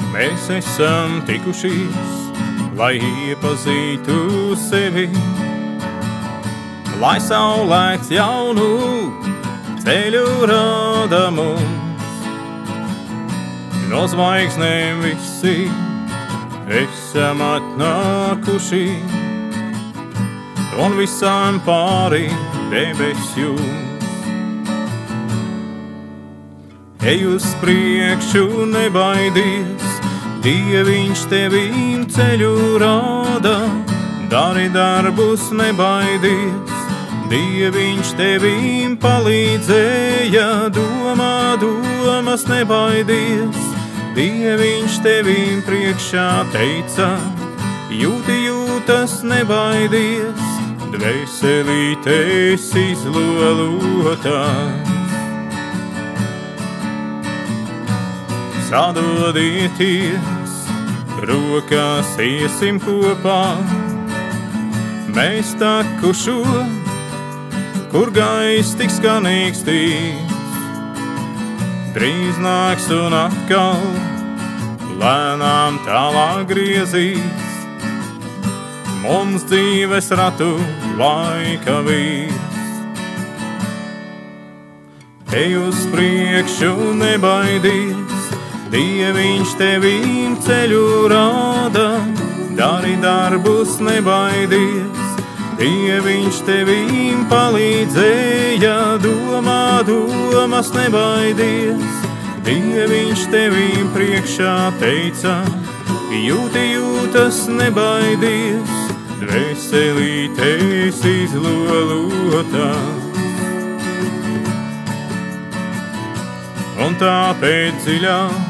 Mēs esam tikušies, lai iepazītu sevi, lai saulēks jaunu ceļu rāda mums. No zvaigznēm visi esam atnākuši, un visām pāri debes jums. Ej uz priekšu, nebaidies, Dieviņš tevīm ceļu rāda. Dari darbus, nebaidies, Dieviņš tevīm palīdzēja. Domā domas, nebaidies, Dieviņš tevīm priekšā teica. Jūti jūtas, nebaidies, dvēselītes izlolotās. Sadodieties, rokās iesim kopā, mēs taku šo, kur gaiss tik skanīgs tīrs. Drīz nāks un atkal lēnām tālāk griezīs, mums dzīves ratu laika vīrs. Ej uz priekšu, nebaidies, Dieviņš tevīm ceļu rāda. Dari darbus, nebaidies, Dieviņš tevīm palīdzēja. Domā domas, nebaidies, Dieviņš tevīm priekšā teica. Jūti jūtas, nebaidies, dvēselītes izlolotās. Un tāpēc dziļāk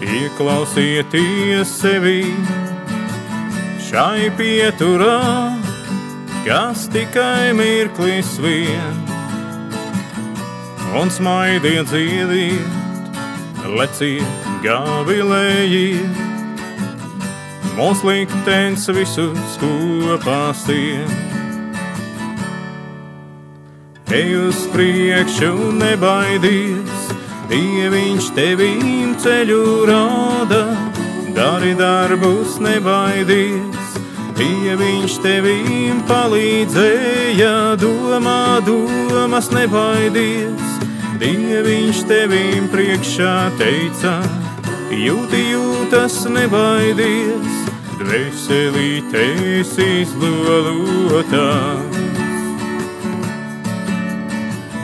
ieklausieties sevī, šai pieturā, kas tikai mirklis vien. Un smaidiet, dziediet, leciet, gavilējiet, mūsu liktenis visus kopā sien. Ej uz priekšu, nebaidies, Dieviņš tevīm ceļu rāda. Dari darbus, nebaidies, Dieviņš tevīm palīdzēja. Domā domas, nebaidies, Dieviņš tevīm priekšā teica. Jūti jūtas, nebaidies, dvēselītes izlolotās.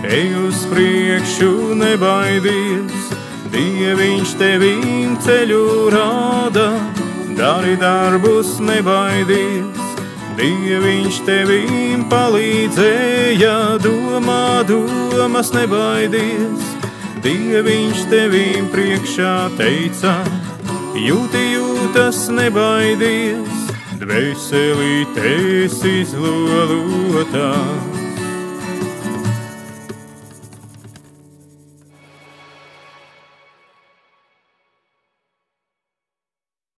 Ej uz priekšu, nebaidies, Dieviņš tevīm ceļu rāda. Dari darbus, nebaidies, Dieviņš tevīm palīdzēja. Domā domas, nebaidies, Dieviņš tevīm priekšā teica. Jūti jūtas, nebaidies, dvēselītes izlolotās.